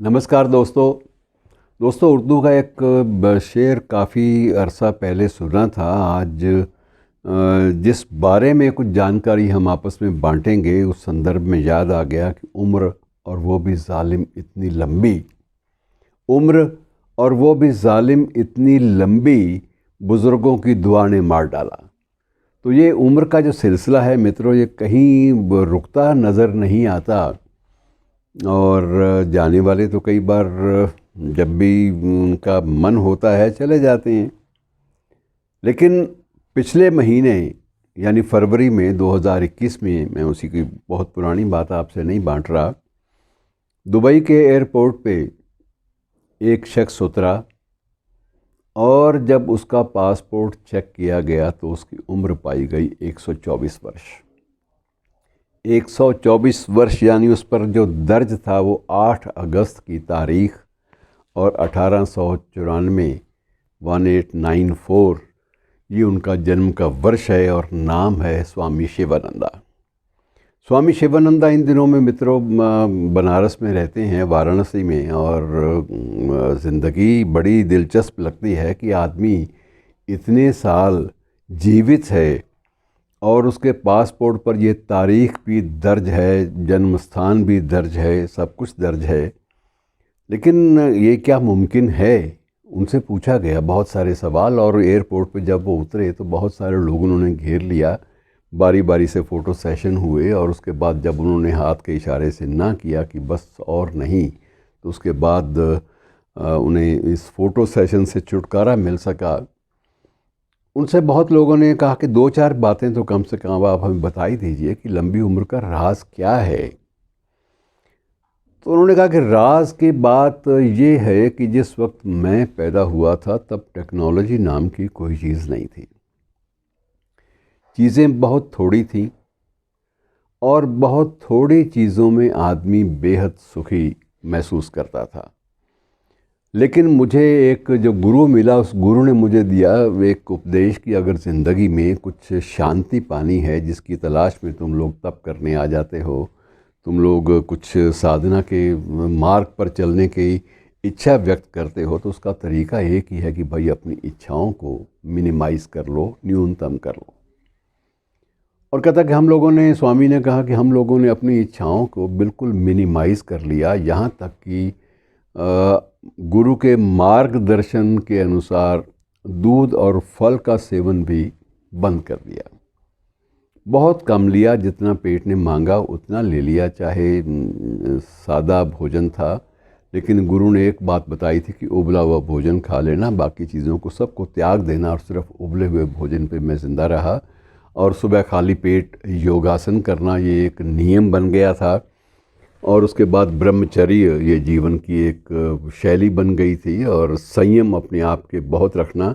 नमस्कार दोस्तों उर्दू का एक शेर काफ़ी अरसा पहले सुना था। आज जिस बारे में कुछ जानकारी हम आपस में बांटेंगे उस संदर्भ में याद आ गया कि उम्र और वो भी जालिम इतनी लंबी। उम्र और वो भी जालिम इतनी लंबी, बुज़ुर्गों की दुआ ने मार डाला। तो ये उम्र का जो सिलसिला है मित्रों, ये कहीं रुकता नज़र नहीं आता। और जाने वाले तो कई बार जब भी उनका मन होता है चले जाते हैं। लेकिन पिछले महीने यानी फरवरी में 2021 में, मैं उसी की बहुत पुरानी बात आपसे नहीं बांट रहा, दुबई के एयरपोर्ट पे एक शख्स उतरा और जब उसका पासपोर्ट चेक किया गया तो उसकी उम्र पाई गई 124 वर्ष। 124 वर्ष यानी उस पर जो दर्ज था वो 8 अगस्त की तारीख और 1894 1894 ये उनका जन्म का वर्ष है और नाम है स्वामी शिवानंदा। स्वामी शिवानंदा इन दिनों में मित्रों बनारस में रहते हैं, वाराणसी में। और ज़िंदगी बड़ी दिलचस्प लगती है कि आदमी इतने साल जीवित है और उसके पासपोर्ट पर ये तारीख भी दर्ज है, जन्म स्थान भी दर्ज है, सब कुछ दर्ज है। लेकिन ये क्या मुमकिन है? उनसे पूछा गया बहुत सारे सवाल और एयरपोर्ट पे जब वो उतरे तो बहुत सारे लोग उन्होंने घेर लिया। बारी बारी से फ़ोटो सेशन हुए और उसके बाद जब उन्होंने हाथ के इशारे से ना किया कि बस और नहीं, तो उसके बाद उन्हें इस फ़ोटो सेशन से छुटकारा मिल सका। उनसे बहुत लोगों ने कहा कि 2-4 बातें तो कम से कम आप हमें बता ही दीजिए कि लंबी उम्र का राज क्या है। तो उन्होंने कहा कि राज की बात ये है कि जिस वक्त मैं पैदा हुआ था तब टेक्नोलॉजी नाम की कोई चीज़ नहीं थी। चीज़ें बहुत थोड़ी थीं और बहुत थोड़ी चीज़ों में आदमी बेहद सुखी महसूस करता था। लेकिन मुझे एक जो गुरु मिला, उस गुरु ने मुझे दिया एक उपदेश कि अगर ज़िंदगी में कुछ शांति पानी है जिसकी तलाश में तुम लोग तप करने आ जाते हो, तुम लोग कुछ साधना के मार्ग पर चलने की इच्छा व्यक्त करते हो, तो उसका तरीका एक ही है कि भाई अपनी इच्छाओं को मिनिमाइज़ कर लो, न्यूनतम कर लो। और कहता कि हम लोगों ने, स्वामी ने कहा कि हम लोगों ने अपनी इच्छाओं को बिल्कुल मिनिमाइज़ कर लिया, यहाँ तक कि गुरु के मार्गदर्शन के अनुसार दूध और फल का सेवन भी बंद कर दिया। बहुत कम लिया, जितना पेट ने मांगा उतना ले लिया, चाहे सादा भोजन था। लेकिन गुरु ने एक बात बताई थी कि उबला हुआ भोजन खा लेना, बाकी चीज़ों को सबको त्याग देना और सिर्फ उबले हुए भोजन पे मैं ज़िंदा रहा। और सुबह खाली पेट योगासन करना ये एक नियम बन गया था। और उसके बाद ब्रह्मचर्य ये जीवन की एक शैली बन गई थी और संयम अपने आप के बहुत रखना।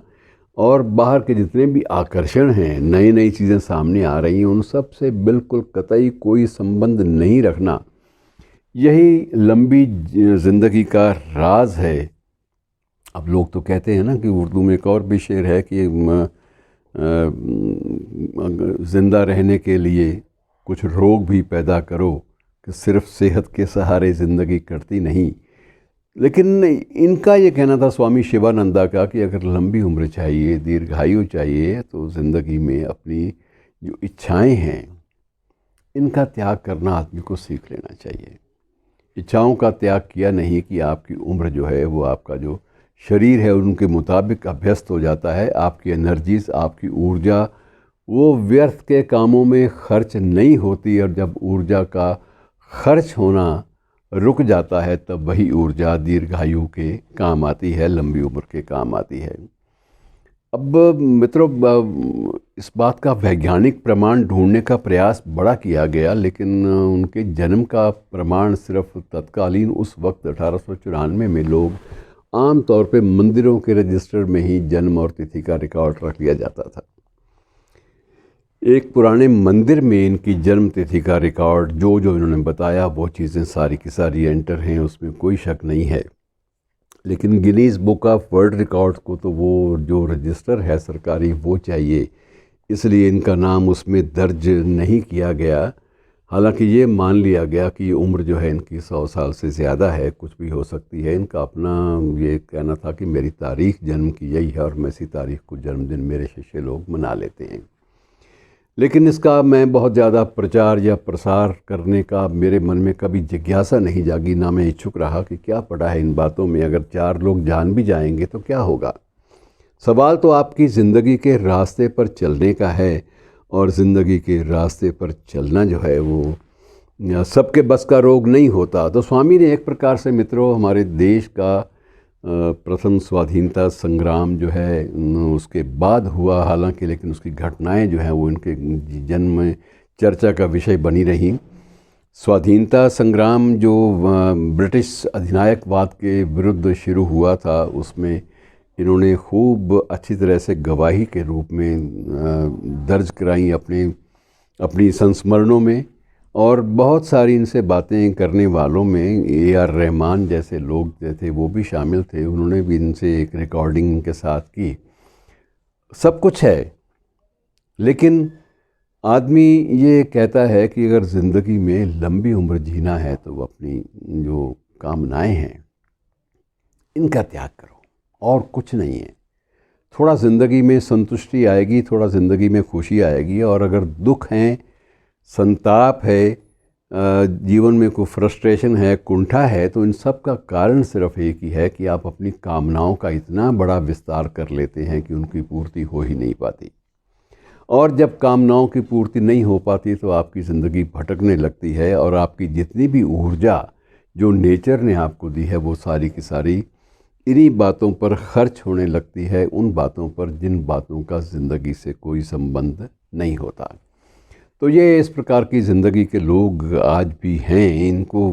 और बाहर के जितने भी आकर्षण हैं, नई नई चीज़ें सामने आ रही हैं, उन सब से बिल्कुल कतई कोई संबंध नहीं रखना, यही लंबी ज़िंदगी का राज है। अब लोग तो कहते हैं ना कि उर्दू में एक और भी शेर है कि ज़िंदा रहने के लिए कुछ रोग भी पैदा करो, कि सिर्फ सेहत के सहारे ज़िंदगी कटती नहीं। लेकिन इनका ये कहना था स्वामी शिवानंदा का कि अगर लंबी उम्र चाहिए, दीर्घायु चाहिए, तो ज़िंदगी में अपनी जो इच्छाएं हैं इनका त्याग करना आदमी को सीख लेना चाहिए। इच्छाओं का त्याग किया नहीं कि आपकी उम्र जो है वो आपका जो शरीर है उनके मुताबिक अभ्यस्त हो जाता है। आपकी एनर्जीज, आपकी ऊर्जा वो व्यर्थ के कामों में खर्च नहीं होती, और जब ऊर्जा का खर्च होना रुक जाता है तब वही ऊर्जा दीर्घायु के काम आती है, लंबी उम्र के काम आती है। अब मित्रों, इस बात का वैज्ञानिक प्रमाण ढूंढने का प्रयास बड़ा किया गया, लेकिन उनके जन्म का प्रमाण सिर्फ तत्कालीन उस वक्त 1894 में लोग आम तौर पे मंदिरों के रजिस्टर में ही जन्म और तिथि का रिकॉर्ड रख लिया जाता था। एक पुराने मंदिर में इनकी जन्म तिथि का रिकॉर्ड जो जो इन्होंने बताया वो चीज़ें सारी की सारी एंटर हैं, उसमें कोई शक नहीं है। लेकिन Guinness book of world record को तो वो जो रजिस्टर है सरकारी वो चाहिए, इसलिए इनका नाम उसमें दर्ज नहीं किया गया। हालांकि ये मान लिया गया कि ये उम्र जो है इनकी 100 साल से ज़्यादा है, कुछ भी हो सकती है। इनका अपना ये कहना था कि मेरी तारीख जन्म की यही है और मैं इसी तारीख को जन्मदिन मेरे शिष्य लोग मना लेते हैं। लेकिन इसका मैं बहुत ज़्यादा प्रचार या प्रसार करने का मेरे मन में कभी जिज्ञासा नहीं जागी, ना मैं इच्छुक रहा कि क्या पड़ा है इन बातों में। अगर 4 लोग जान भी जाएंगे तो क्या होगा। सवाल तो आपकी ज़िंदगी के रास्ते पर चलने का है, और ज़िंदगी के रास्ते पर चलना जो है वो सबके बस का रोग नहीं होता। तो स्वामी ने एक प्रकार से मित्रों हमारे देश का प्रथम स्वाधीनता संग्राम जो है उसके बाद हुआ हालांकि, लेकिन उसकी घटनाएं जो हैं वो इनके जन्म में चर्चा का विषय बनी रही। स्वाधीनता संग्राम जो ब्रिटिश अधिनायकवाद के विरुद्ध शुरू हुआ था, उसमें इन्होंने खूब अच्छी तरह से गवाही के रूप में दर्ज कराई अपनी संस्मरणों में। और बहुत सारी इनसे बातें करने वालों में AR रहमान जैसे लोग जो थे वो भी शामिल थे। उन्होंने भी इनसे एक रिकॉर्डिंग इनके साथ की। सब कुछ है, लेकिन आदमी ये कहता है कि अगर ज़िंदगी में लंबी उम्र जीना है तो अपनी जो कामनाएं हैं इनका त्याग करो, और कुछ नहीं है। थोड़ा ज़िंदगी में संतुष्टि आएगी, थोड़ा ज़िंदगी में खुशी आएगी। और अगर दुख हैं, संताप है, जीवन में कोई फ्रस्ट्रेशन है, कुंठा है, तो इन सब का कारण सिर्फ एक ही है कि आप अपनी कामनाओं का इतना बड़ा विस्तार कर लेते हैं कि उनकी पूर्ति हो ही नहीं पाती। और जब कामनाओं की पूर्ति नहीं हो पाती तो आपकी ज़िंदगी भटकने लगती है, और आपकी जितनी भी ऊर्जा जो नेचर ने आपको दी है वो सारी की सारी इन्हीं बातों पर खर्च होने लगती है, उन बातों पर जिन बातों का ज़िंदगी से कोई संबंध नहीं होता। तो ये इस प्रकार की ज़िंदगी के लोग आज भी हैं। इनको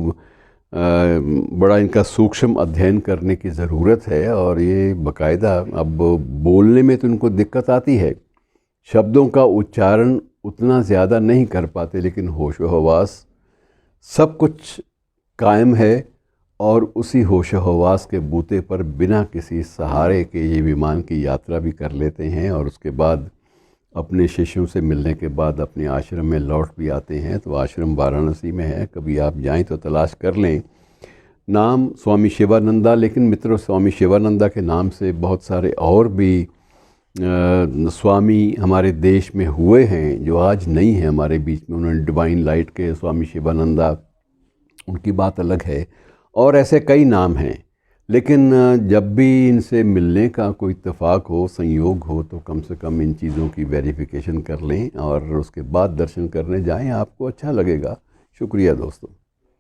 बड़ा इनका सूक्ष्म अध्ययन करने की ज़रूरत है। और ये बाकायदा अब बोलने में तो इनको दिक्कत आती है, शब्दों का उच्चारण उतना ज़्यादा नहीं कर पाते, लेकिन होशो हवास सब कुछ कायम है। और उसी होशो हवास के बूते पर बिना किसी सहारे के ये विमान की यात्रा भी कर लेते हैं, और उसके बाद अपने शिष्यों से मिलने के बाद अपने आश्रम में लौट भी आते हैं। तो आश्रम वाराणसी में है, कभी आप जाएं तो तलाश कर लें, नाम स्वामी शिवानंदा। लेकिन मित्रों, स्वामी शिवानंदा के नाम से बहुत सारे और भी स्वामी हमारे देश में हुए हैं जो आज नहीं हैं हमारे बीच में। उन्होंने डिवाइन लाइट के स्वामी शिवानंदा, उनकी बात अलग है, और ऐसे कई नाम हैं। लेकिन जब भी इनसे मिलने का कोई इत्तेफाक हो, संयोग हो, तो कम से कम इन चीज़ों की वेरिफिकेशन कर लें और उसके बाद दर्शन करने जाएं, आपको अच्छा लगेगा। शुक्रिया दोस्तों।